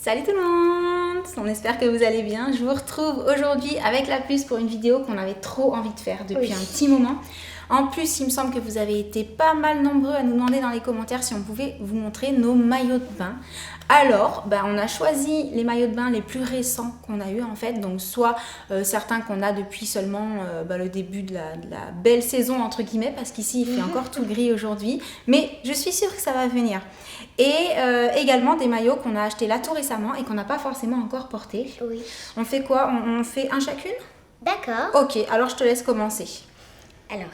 Salut tout le monde! On espère que vous allez bien. Je vous retrouve aujourd'hui avec la puce pour une vidéo qu'on avait trop envie de faire depuis un petit moment. En plus, il me semble que vous avez été pas mal nombreux à nous demander dans les commentaires si on pouvait vous montrer nos maillots de bain. Alors, on a choisi les maillots de bain les plus récents qu'on a eu en fait. Donc soit certains qu'on a depuis seulement le début de la belle saison entre guillemets, parce qu'ici il fait encore tout gris aujourd'hui. Mais je suis sûre que ça va venir. Et également des maillots qu'on a achetés là tout récemment et qu'on n'a pas forcément encore portés. Oui. On fait quoi? On fait un chacune? D'accord. Ok, alors je te laisse commencer. Alors,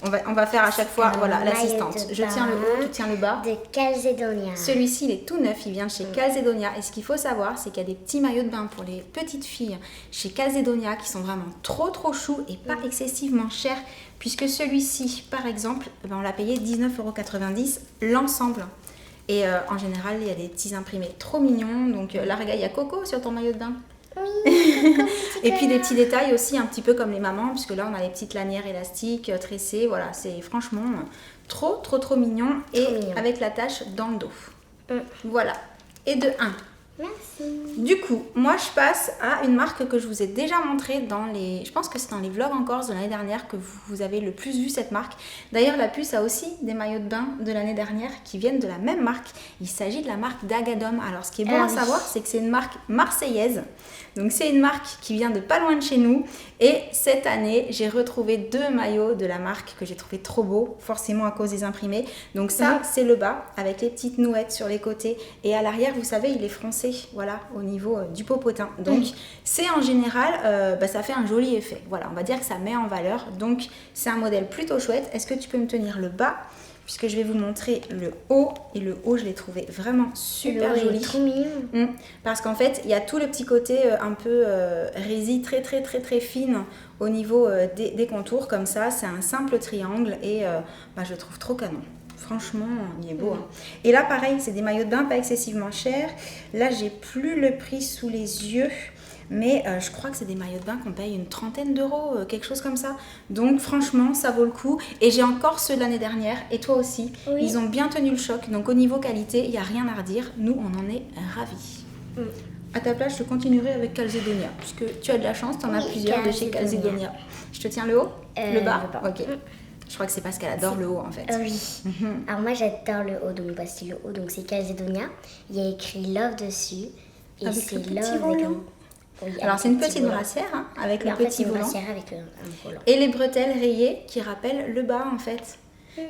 on va faire à chaque fois, voilà, maillot l'assistante. de Je tiens le haut, tu tiens le bas. de Calzedonia. Celui-ci, il est tout neuf, il vient de chez Calzedonia. Et ce qu'il faut savoir, c'est qu'il y a des petits maillots de bain pour les petites filles chez Calzedonia qui sont vraiment trop choux et pas excessivement chers. Puisque celui-ci, par exemple, on l'a payé 19,90 € l'ensemble. Et en général, il y a des petits imprimés trop mignons. Donc là, regarde, il y a Coco sur ton maillot de bain. Oui. Et puis des petits détails aussi, un petit peu comme les mamans, puisque là, on a les petites lanières élastiques, tressées. Voilà, c'est franchement trop mignon. Et mignon. avec la tache dans le dos. Voilà. Et de 1. Merci. Du coup, moi je passe à une marque que je vous ai déjà montrée dans les... Je pense que c'est dans les vlogs en Corse de l'année dernière que vous avez le plus vu cette marque. D'ailleurs, la puce a aussi des maillots de bain de l'année dernière qui viennent de la même marque. Il s'agit de la marque d'Agadom. Alors, ce qui est bon à savoir, c'est que c'est une marque marseillaise. Donc, c'est une marque qui vient de pas loin de chez nous. Et cette année, j'ai retrouvé 2 maillots de la marque que j'ai trouvé trop beaux, forcément à cause des imprimés. Donc ça, c'est le bas avec les petites nouettes sur les côtés. Et à l'arrière, vous savez, il est froncé. Voilà, au niveau du popotin. Donc, c'est en général, ça fait un joli effet. Voilà, on va dire que ça met en valeur. Donc, c'est un modèle plutôt chouette. Est-ce que tu peux me tenir le bas? Puisque je vais vous montrer le haut. Et le haut, je l'ai trouvé vraiment super joli. Trop mignon. Parce qu'en fait, il y a tout le petit côté un peu résille très fine au niveau des contours. Comme ça, c'est un simple triangle. Et je le trouve trop canon. Franchement, il est beau. Et là, pareil, c'est des maillots de bain pas excessivement chers. Là, j'ai plus le prix sous les yeux. Mais je crois que c'est des maillots de bain qu'on paye une 30aine d'euros, quelque chose comme ça. Donc, franchement, ça vaut le coup. Et j'ai encore ceux de l'année dernière. Et toi aussi. Oui. Ils ont bien tenu le choc. Donc, au niveau qualité, il n'y a rien à redire. Nous, on en est ravis. À ta place, je continuerai avec Calzedonia. Puisque tu as de la chance, tu en as plusieurs de chez Calzedonia. Je te tiens le haut? Le bas? Ok. Je crois que c'est parce qu'elle adore le haut en fait. Oui. Alors moi j'adore le haut, donc voici le haut, donc c'est Calzedonia. Il y a écrit Love dessus. Et Avec c'est le petit Love volant. avec un... Oui, Alors avec c'est un une petit petite volant. brassière avec Mais le en fait, petit c'est une volant. brassière avec un volant. Et les bretelles rayées qui rappellent le bas en fait.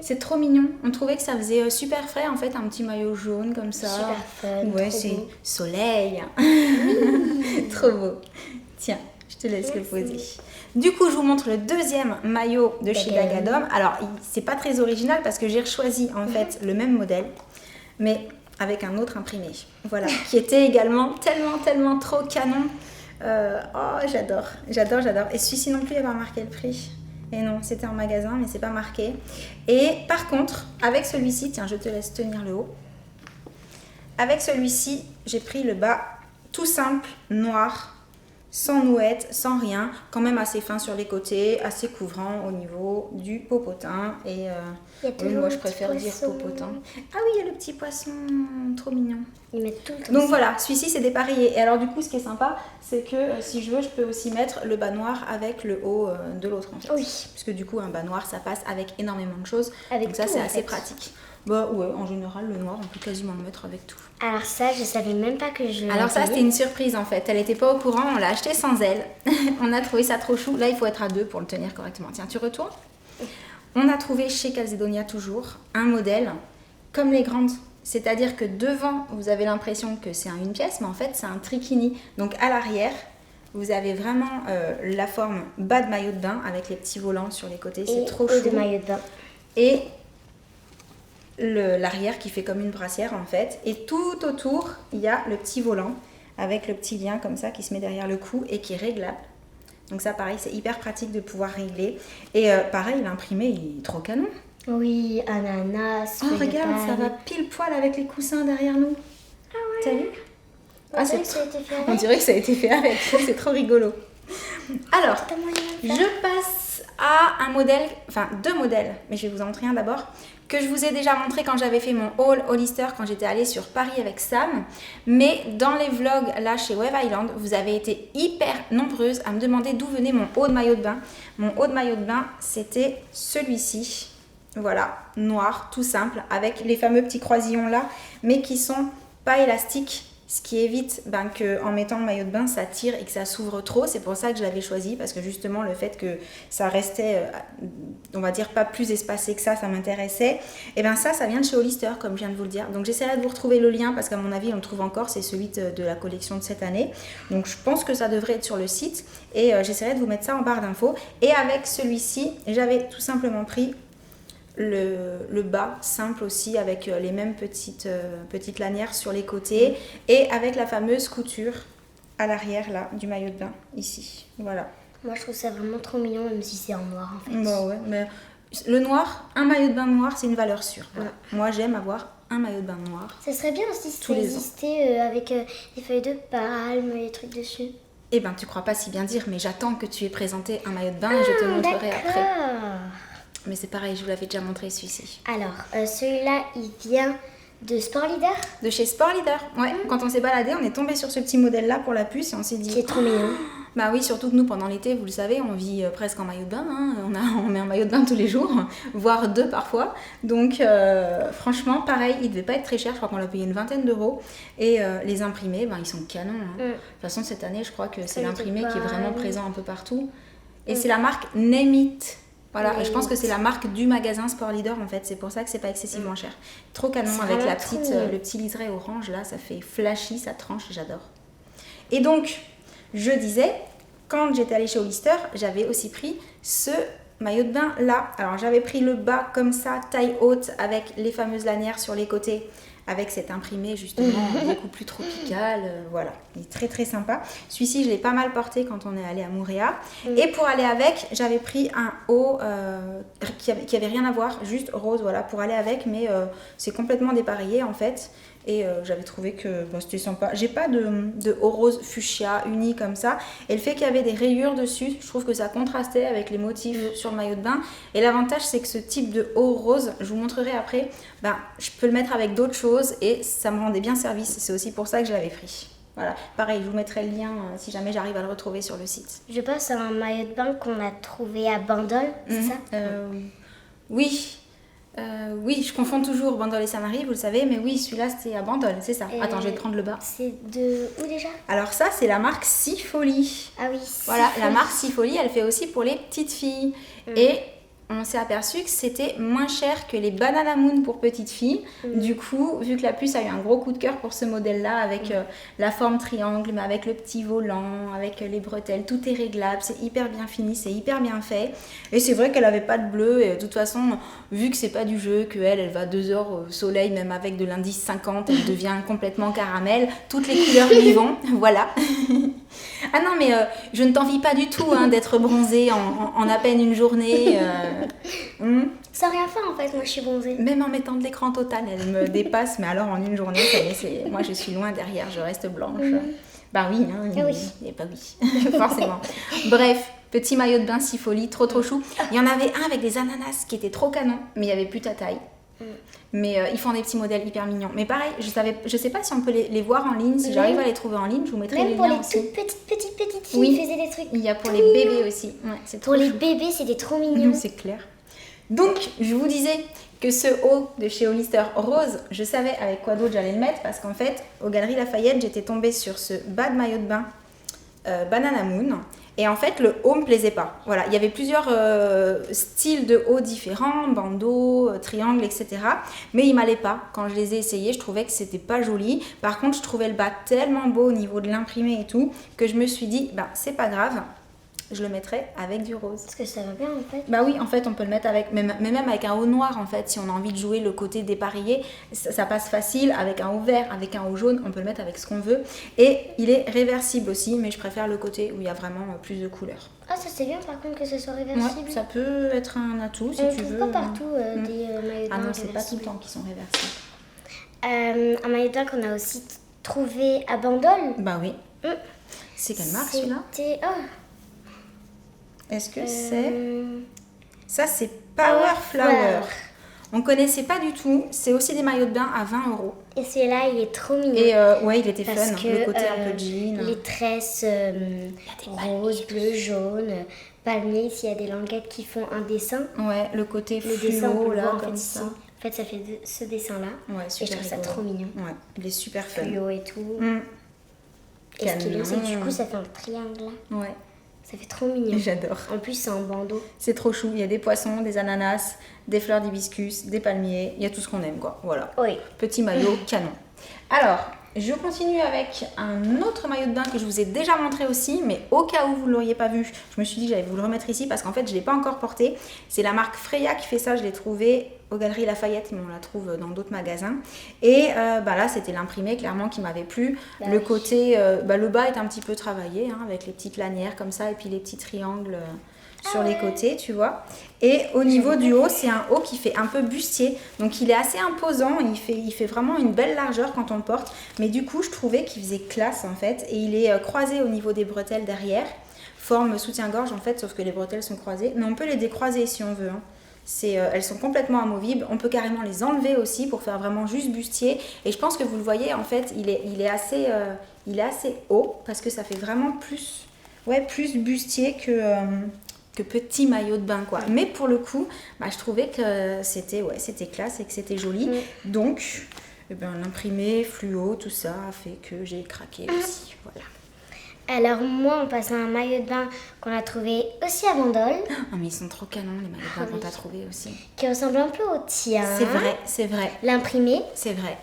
C'est trop mignon. On trouvait que ça faisait super frais en fait, un petit maillot jaune comme ça. Super fun, Ouais, trop c'est beau. soleil. Trop beau. Tiens, je te laisse le poser. Du coup, je vous montre le deuxième maillot de chez Dagadom. Alors, c'est pas très original parce que j'ai choisi en fait le même modèle, mais avec un autre imprimé. Voilà, qui était également tellement trop canon. J'adore. Et celui-ci non plus, il n'y a pas marqué le prix. Et non, c'était en magasin, mais c'est pas marqué. Et par contre, avec celui-ci, tiens, je te laisse tenir le haut. Avec celui-ci, j'ai pris le bas tout simple, noir, sans nouette, sans rien, quand même assez fin sur les côtés, assez couvrant au niveau du popotin. Et moi, je préfère dire popotin. Ah oui, il y a le petit poisson, trop mignon. Ils mettent tout le temps. Donc voilà, celui-ci c'est dépareillé. Et alors du coup, ce qui est sympa, c'est que si je veux, je peux aussi mettre le bas noir avec le haut de l'autre en fait. Oui. Parce que du coup, un bas noir, ça passe avec énormément de choses. Avec donc ça, tout, c'est en assez fait. pratique. Bah ouais, en général, le noir, on peut quasiment le mettre avec tout. Alors ça, je savais même pas que je... Alors ça, c'était une surprise en fait. Elle n'était pas au courant, on l'a acheté sans elle. On a trouvé ça trop chou. Là, il faut être à 2 pour le tenir correctement. Tiens, tu retournes. On a trouvé chez Calzedonia toujours un modèle comme les grandes. C'est-à-dire que devant, vous avez l'impression que c'est une pièce, mais en fait, c'est un trikini. Donc à l'arrière, vous avez vraiment la forme bas de maillot de bain avec les petits volants sur les côtés. C'est trop chou. de maillot de bain. Et l'arrière qui fait comme une brassière en fait. Et tout autour, il y a le petit volant avec le petit lien comme ça qui se met derrière le cou et qui est réglable. Donc ça, pareil, c'est hyper pratique de pouvoir régler. Et pareil, l'imprimé, il est trop canon. Oui, ananas. Oh, regarde, ça va pile poil avec les coussins derrière nous. Ah ouais. T'as vu? On dirait que ça a été fait avec. On dirait que ça a été fait avec. C'est trop rigolo. Alors, T'as moyen de le faire. je passe à un modèle, enfin 2 modèles, mais je vais vous en montrer un d'abord, que je vous ai déjà montré quand j'avais fait mon haul Hollister, quand j'étais allée sur Paris avec Sam. Mais dans les vlogs là chez Wave Island, vous avez été hyper nombreuses à me demander d'où venait mon haut de maillot de bain. Mon haut de maillot de bain, c'était celui-ci. Voilà, noir, tout simple, avec les fameux petits croisillons là, mais qui sont pas élastiques. Ce qui évite qu'en mettant le maillot de bain, ça tire et que ça s'ouvre trop. C'est pour ça que je l'avais choisi, parce que justement, le fait que ça restait, on va dire, pas plus espacé que ça m'intéressait. Et bien ça vient de chez Hollister, comme je viens de vous le dire. Donc j'essaierai de vous retrouver le lien, parce qu'à mon avis, on le trouve encore. C'est celui de la collection de cette année. Donc je pense que ça devrait être sur le site. Et j'essaierai de vous mettre ça en barre d'infos. Et avec celui-ci, j'avais tout simplement pris le bas simple aussi avec les mêmes petites lanières sur les côtés et avec la fameuse couture à l'arrière là du maillot de bain ici. Voilà. Moi je trouve ça vraiment trop mignon même si c'est en noir en fait. Bon ouais, mais le noir, un maillot de bain noir c'est une valeur sûre. Voilà. Ouais. Moi j'aime avoir un maillot de bain noir. Ça serait bien aussi si ça existait avec des feuilles de palme et des trucs dessus. Eh ben tu crois pas si bien dire, mais j'attends que tu aies présenté un maillot de bain et je te montrerai après. Mais c'est pareil, je vous l'avais déjà montré celui-ci. Alors, celui-là, il vient de Sport Leader. De chez Sport Leader, ouais. Quand on s'est baladé, on est tombé sur ce petit modèle-là pour la puce et on s'est dit... Qui est trop mignon. Bah oui, surtout que nous, pendant l'été, vous le savez, on vit presque en maillot de bain. Hein. On met un maillot de bain tous les jours, voire 2 parfois. Donc, franchement, pareil, il devait pas être très cher. Je crois qu'on l'a payé une 20aine d'euros. Et les imprimés, ils sont canons. Hein. De toute façon, cette année, je crois que c'est l'imprimé qui est vraiment présent un peu partout. Et c'est la marque Name It. Voilà, et je pense que c'est la marque du magasin Sport Leader en fait, c'est pour ça que c'est pas excessivement cher. Trop canon avec le petit liseré orange là, ça fait flashy, ça tranche, j'adore. Et donc, je disais, quand j'étais allée chez Hollister, j'avais aussi pris ce maillot de bain là. Alors j'avais pris le bas comme ça, taille haute, avec les fameuses lanières sur les côtés, avec cet imprimé justement beaucoup plus tropical, voilà, il est très très sympa. Celui-ci je l'ai pas mal porté quand on est allé à Moorea. Et pour aller avec, j'avais pris un haut qui avait rien à voir, juste rose, voilà, pour aller avec, mais c'est complètement dépareillé en fait. Et j'avais trouvé que c'était sympa. J'ai pas de haut rose fuchsia uni comme ça. Et le fait qu'il y avait des rayures dessus, je trouve que ça contrastait avec les motifs sur le maillot de bain. Et l'avantage, c'est que ce type de haut rose, je vous montrerai après, je peux le mettre avec d'autres choses et ça me rendait bien service. C'est aussi pour ça que je l'avais pris. Voilà, pareil, je vous mettrai le lien si jamais j'arrive à le retrouver sur le site. Je pense à un maillot de bain qu'on a trouvé à Bandol, c'est ça Oui. Oui, je confonds toujours Bandol et Saint-Marie, vous le savez, mais oui, celui-là c'était à Bandol, c'est ça. Attends, je vais te prendre le bas. C'est de où déjà? Alors ça, c'est la marque Sifoli. Ah oui. Voilà, la marque Sifoli, elle fait aussi pour les petites filles. Et on s'est aperçu que c'était moins cher que les Banana Moon pour petites filles. Du coup, vu que la puce a eu un gros coup de cœur pour ce modèle-là, avec la forme triangle, mais avec le petit volant, avec les bretelles, tout est réglable, c'est hyper bien fini, c'est hyper bien fait. Et c'est vrai qu'elle avait pas de bleu, et de toute façon, vu que c'est pas du jeu, qu'elle va 2 heures au soleil, même avec de l'indice 50, elle devient complètement caramel, toutes les couleurs lui vont, voilà. Ah non, mais je ne t'envie pas du tout d'être bronzée en à peine une journée. Sans rien faire en fait, moi je suis bronzée. Même en mettant de l'écran total, elle me dépasse, mais alors en une journée, ça y est, moi je suis loin derrière, je reste blanche. Bah oui, et bah oui, forcément. Bref, petit maillot de bain Sifoli, trop chou. Il y en avait un avec des ananas qui était trop canon, mais il n'y avait plus ta taille. Mais ils font des petits modèles hyper mignons. Mais pareil, je sais pas si on peut les voir en ligne. Si j'arrive à les trouver en ligne, je vous mettrai les liens aussi. Même pour les toutes petites filles, ils faisaient des trucs. Il y a pour les bébés aussi. Ouais, c'est pour les bébés, c'était trop mignon. C'est clair. Donc, je vous disais que ce haut de chez Hollister rose, je savais avec quoi d'autre j'allais le mettre. Parce qu'en fait, aux Galeries Lafayette, j'étais tombée sur ce bas de maillot de bain Banana Moon. Et en fait, le haut me plaisait pas. Voilà, il y avait plusieurs styles de haut différents, bandeau, triangle, etc. Mais il m'allait pas. Quand je les ai essayés, je trouvais que c'était pas joli. Par contre, je trouvais le bas tellement beau au niveau de l'imprimé et tout, que je me suis dit, c'est pas grave. Je le mettrai avec du rose. Parce que ça va bien en fait. Bah oui, en fait, on peut le mettre avec, mais même avec un haut noir en fait. Si on a envie de jouer le côté dépareillé, ça passe facile. Avec un haut vert, avec un haut jaune, on peut le mettre avec ce qu'on veut. Et il est réversible aussi, mais je préfère le côté où il y a vraiment plus de couleurs. Ah, ça c'est bien par contre que ce soit réversible. Ouais, ça peut être un atout si tu veux. On trouve pas partout des maillots de bain. Ah non, c'est pas tout le temps qu'ils sont réversibles. Un maillot de bain qu'on a aussi trouvé à Bandol. Bah oui. C'est quelle marque celui-là? Est-ce que c'est... Ça, c'est Power Flower. On connaissait pas du tout. C'est aussi des maillots de bain à 20 €. Et celui-là, il est trop mignon. Et ouais, il était parce fun. que, Le côté un peu jean. Les tresses rose, bleu, jaune, palmier. Ici, il y a des languettes qui font un dessin. Ouais, le côté Le dessin, on fluo, peut le là, voir, en comme fait, ça. ici. En fait, ça fait ce dessin-là. Ouais, Et je super trouve ça rigolo. trop mignon. Ouais, il est super fun. Fluo et tout. Et ce qui est bien, c'est que du coup, ça fait un triangle là. Ouais, Ça fait trop mignon. j'adore. En plus, c'est en bandeau. C'est trop chou. Il y a des poissons, des ananas, des fleurs d'hibiscus, des palmiers. Il y a tout ce qu'on aime, quoi. Voilà. Oui. Petit maillot canon. Alors, je continue avec un autre maillot de bain que je vous ai déjà montré aussi, mais au cas où vous ne l'auriez pas vu, je me suis dit que j'allais vous le remettre ici parce qu'en fait, je ne l'ai pas encore porté. C'est la marque Freya qui fait ça. Je l'ai trouvé aux Galeries Lafayette, mais on la trouve dans d'autres magasins. Et là, c'était l'imprimé clairement qui m'avait plu. Le côté, le bas est un petit peu travaillé, hein, avec les petites lanières comme ça et puis les petits triangles sur les côtés, tu vois. Et au niveau du haut, c'est un haut qui fait un peu bustier. Donc il est assez imposant, il fait vraiment une belle largeur quand on le porte. Mais du coup, je trouvais qu'il faisait classe en fait. Et il est croisé au niveau des bretelles derrière. Forme soutien-gorge en fait, sauf que les bretelles sont croisées. Mais on peut les décroiser si on veut. Hein. Elles sont complètement amovibles. On peut carrément les enlever aussi pour faire vraiment juste bustier. Et je pense que vous le voyez, en fait, il est assez haut parce que ça fait vraiment plus bustier que petit maillot de bain, quoi. Mais pour le coup, je trouvais que c'était classe et que c'était joli. Donc, l'imprimé, fluo, tout ça a fait que j'ai craqué aussi. Voilà. Alors moi, on passe à un maillot de bain qu'on a trouvé aussi à Bandol. Oh, mais ils sont trop canons, les maillots de bain qu'on t'a trouvé aussi. Qui ressemble un peu au tien. C'est vrai. L'imprimé. C'est vrai.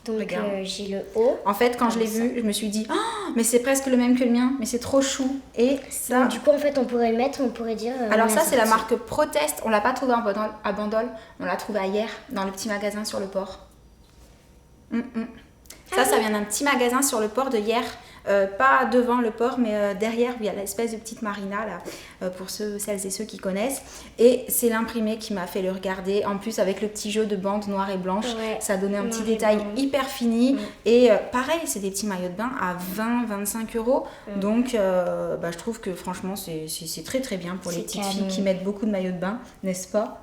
Donc j'ai le haut. En fait, quand je l'ai vu, je me suis dit, oh, mais c'est presque le même que le mien, mais c'est trop chou. Et ça. Donc, du coup, en fait, on pourrait le mettre, on pourrait dire. Alors ça, c'est la marque Protest. On l'a pas trouvé à Bandol, on l'a trouvé hier dans le petit magasin sur le port. Ça vient d'un petit magasin sur le port de hier. Pas devant le port, mais derrière, il y a l'espèce de petite marina là, pour celles et ceux qui connaissent. Et c'est l'imprimé qui m'a fait le regarder. En plus, avec le petit jeu de bandes noires et blanches, ça donnait un petit détail hyper fini. Et pareil, c'est des petits maillots de bain à 20-25 €. Donc, je trouve que franchement, c'est très très bien pour les petites filles qui mettent beaucoup de maillots de bain, n'est-ce pas ?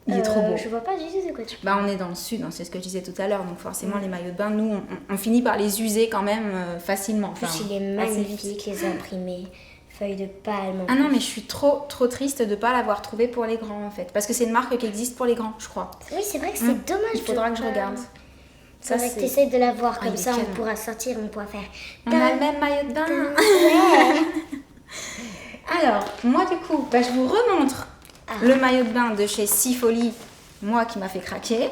Il est trop beau. Je vois pas du tout de quoi tu parles. On est dans le sud, hein, c'est ce que je disais tout à l'heure. Donc forcément, les maillots de bain, nous, on finit par les user quand même facilement. En plus, il est magnifique, les imprimés. Feuilles de palme. Ah non, mais je suis trop triste de ne pas l'avoir trouvé pour les grands, en fait. Parce que c'est une marque qui existe pour les grands, je crois. Oui, c'est vrai que c'est dommage. Il faudra que je regarde. Ça, c'est vrai que tu essaies de l'avoir comme ça, on pourra sortir, on pourra faire... On a le même maillot de bain. Alors, moi, du coup, je vous remontre le maillot de bain de chez Sifoli, moi qui m'a fait craquer.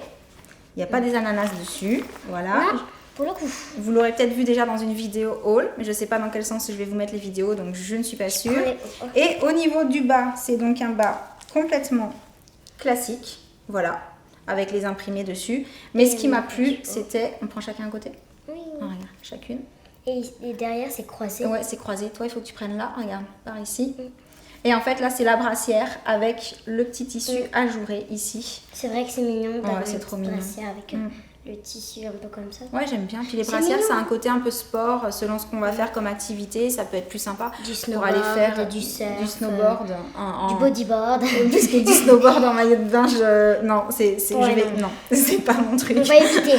Il n'y a pas des ananas dessus, voilà. Non, pour le coup. Vous l'aurez peut-être vu déjà dans une vidéo haul, mais je ne sais pas dans quel sens je vais vous mettre les vidéos, donc je ne suis pas sûre. Et au niveau du bas, c'est donc un bas complètement classique, voilà, avec les imprimés dessus. Mais ce qui m'a plu, c'était... On prend chacun un côté ? Oui. Regarde, chacune. Et derrière, c'est croisé. Ouais, c'est croisé. Toi, il faut que tu prennes là, regarde, par ici. Et en fait, là, c'est la brassière avec le petit tissu ajouré ici. C'est vrai que c'est mignon d'avoir c'est trop mignon. brassière avec le tissu un peu comme ça. Ouais, j'aime bien. Puis les brassières, c'est un côté un peu sport. Selon ce qu'on va faire comme activité, ça peut être plus sympa. Du snowboard, pour aller faire du surf, du snowboard. Du bodyboard. Parce que du snowboard en maillot de bain, non, c'est pas mon truc. On va éviter.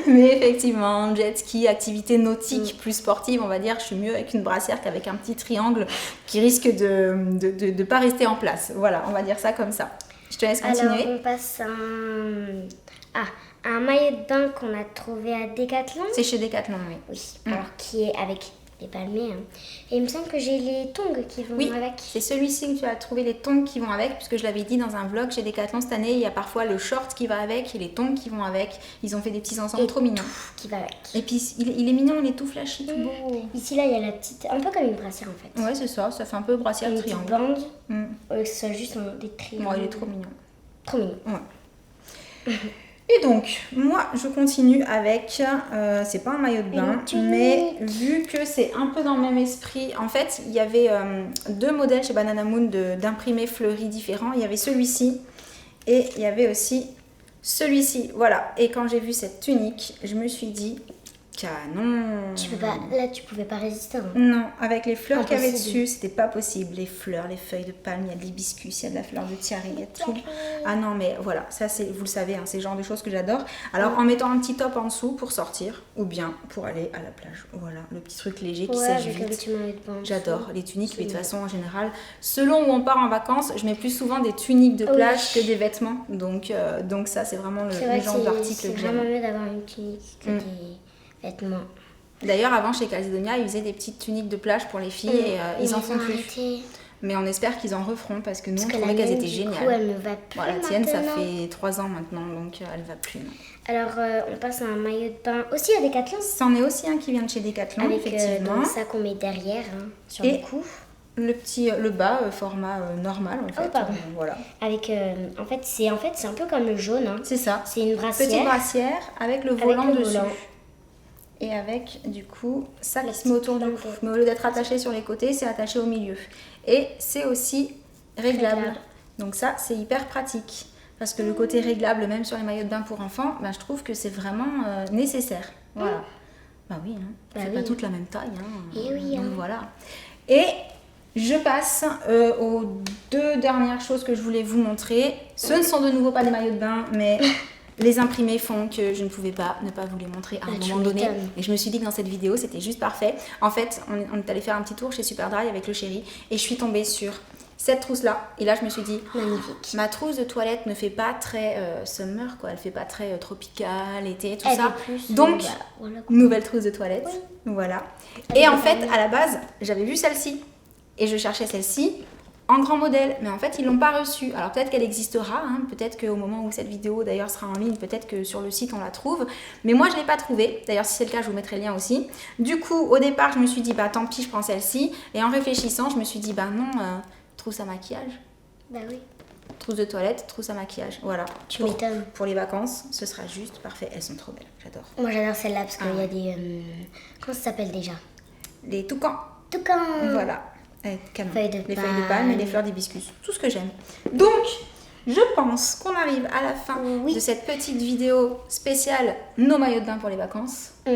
Mais effectivement, jet ski, activité nautique plus sportive, on va dire, je suis mieux avec une brassière qu'avec un petit triangle qui risque de pas rester en place. Voilà, on va dire ça comme ça. Je te laisse continuer. Alors, on passe à un maillot de bain qu'on a trouvé à Decathlon. C'est chez Decathlon, oui. Oui, alors qui est avec les palmiers. Hein. Et il me semble que j'ai les tongs qui vont avec. C'est celui-ci que tu as trouvé les tongs qui vont avec, puisque je l'avais dit dans un vlog chez Decathlon cette année, il y a parfois le short qui va avec et les tongs qui vont avec. Ils ont fait des petits ensembles trop mignons. Qui va avec. Et puis il est mignon, il est tout flashy, tout beau. Ici là, il y a la petite, un peu comme une brassière en fait. Ouais, c'est ça fait un peu brassière triangle. Une petite bande, que ce soit juste des triangles. Ouais, il est trop mignon. Trop mignon. Ouais. Et donc, moi, je continue avec, c'est pas un maillot de bain, mais vu que c'est un peu dans le même esprit, en fait, il y avait 2 modèles chez Banana Moon d'imprimés fleuris différents. Il y avait celui-ci et il y avait aussi celui-ci. Voilà. Et quand j'ai vu cette tunique, je me suis dit, Canon. Tu peux pas, là, tu pouvais pas résister. Hein. Non, avec les fleurs qu'il y avait Impossible. dessus, c'était pas possible. Les fleurs, les feuilles de palme, il y a de l'hibiscus, il y a de la fleur de tiare, il y a tout. Ah non, mais voilà, ça c'est, vous le savez, hein, c'est le genre de choses que j'adore. Alors en mettant un petit top en dessous pour sortir, ou bien pour aller à la plage. Voilà, le petit truc léger qui sèche avec un vite. petit maillot de bain en J'adore dessous. les tuniques, mais de toute C'est façon en général, selon où on part en vacances, je mets plus souvent des tuniques de plage que des vêtements. Donc ça c'est vraiment le C'est vrai genre que d'article c'est que vraiment j'aime. mieux d'avoir une tunique que des vêtements. D'ailleurs avant chez Calzedonia, ils faisaient des petites tuniques de plage pour les filles et ils en font plus. Arrêté. Mais on espère qu'ils en referont parce que nous on Parce que trouvait la qu'elles mienne, étaient du coup, géniales. elle ne va plus Voilà, la tienne ça maintenant. fait 3 ans maintenant donc elle va plus. Non. Alors, on passe à un maillot de bain aussi à Decathlon. C'en est aussi un qui vient de chez Decathlon Avec effectivement. donc, ça qu'on met derrière, hein, sur Et le cou. le bas format normal en fait. pardon. Voilà. Avec, en fait, c'est un peu comme le jaune. Hein. C'est ça. C'est une brassière. Petite brassière avec le volant le dessus. volant. Et avec du coup ça La qui se met autour du petite cou. languette. Mais au lieu d'être attaché sur les côtés, c'est attaché au milieu. Et c'est aussi réglable. Réglable. Donc ça, c'est hyper pratique. Parce que le côté réglable, même sur les maillots de bain pour enfants, ben, je trouve que c'est vraiment nécessaire. Voilà. Bah oui, hein. On Bah fait oui. pas toutes la même taille. Hein. Et oui, Donc hein. voilà. Et je passe aux 2 dernières choses que je voulais vous montrer. Ce ne sont de nouveau pas des maillots de bain, mais les imprimés font que je ne pouvais pas ne pas vous les montrer à un tu moment donné. m'étonnes. Et je me suis dit que dans cette vidéo, c'était juste parfait. En fait, on est allé faire un petit tour chez Superdry avec le chéri et je suis tombée sur cette trousse-là. Et là, je me suis dit, Magnifique. ma trousse de toilette ne fait pas très summer, quoi. Elle fait pas très tropical, été, tout Elle ça. est plus, Donc, bah, voilà, quoi. nouvelle trousse de toilette. Oui. Voilà. Elle Et est en fait, pas à la base, j'avais vu celle-ci. Et je cherchais celle-ci en grand modèle. Mais en fait, ils l'ont pas reçue. Alors peut-être qu'elle existera. Hein. Peut-être qu'au moment où cette vidéo d'ailleurs sera en ligne, peut-être que sur le site on la trouve. Mais moi, je l'ai pas trouvée. D'ailleurs, si c'est le cas, je vous mettrai le lien aussi. Du coup, au départ, je me suis dit, bah tant pis, je prends celle-ci. Et en réfléchissant, je me suis dit, bah non, trousse à maquillage. Bah oui. Trousse de toilette, trousse à maquillage. Voilà. Tu m'étonnes. Pour les vacances, ce sera juste parfait. Elles sont trop belles. J'adore. Moi, j'adore celle-là parce qu'il Ah y a des... comment ça s'appelle déjà? Les toucans. Toucan. Voilà. Canon. Feuilles de les feuilles de palme et les fleurs d'hibiscus. Tout ce que j'aime. Donc, je pense qu'on arrive à la fin Oui. de cette petite vidéo spéciale nos maillots de bain pour les vacances. Mm.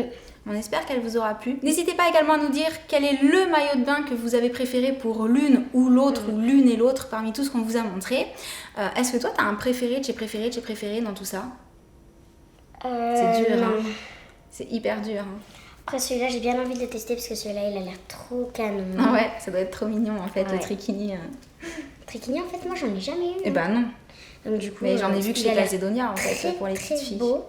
On espère qu'elle vous aura plu. N'hésitez pas également à nous dire quel est le maillot de bain que vous avez préféré pour l'une ou l'autre ou l'une et l'autre parmi tout ce qu'on vous a montré. Est-ce que toi, tu as un préféré, de chez préféré dans tout ça? C'est dur, non. hein. C'est hyper dur. Hein. Après, celui-là, j'ai bien envie de le tester parce que celui-là, il a l'air trop canon. Ah ouais, ça doit être trop mignon en fait, le Ouais. trichini. Trichini, en fait, moi, j'en ai jamais eu. Eh ben non. Donc, du coup, Mais j'en ai vu que il chez a l'air Calzedonia en fait, très, pour les très petites filles. beau.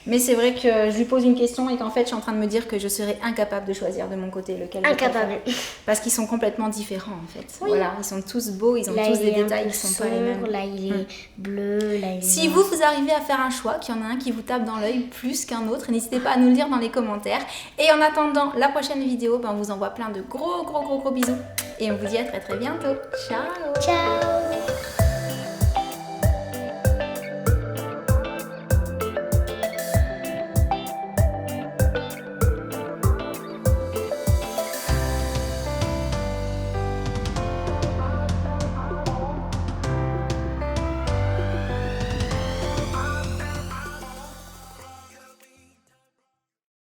Mais c'est vrai que je lui pose une question et qu'en fait je suis en train de me dire que je serais incapable de choisir de mon côté lequel je Incapable. préfère. Parce qu'ils sont complètement différents en fait. Oui. Voilà, ils sont tous beaux, ils ont Là, tous il des est un détails peu qui sont pas les mêmes. sombre, là, il est bleu, là, il est Si noir. vous arrivez à faire un choix, qu'il y en a un qui vous tape dans l'œil plus qu'un autre, n'hésitez pas à nous le dire dans les commentaires. Et en attendant la prochaine vidéo, ben, on vous envoie plein de gros bisous. Et on vous dit à très bientôt. Ciao. Ciao.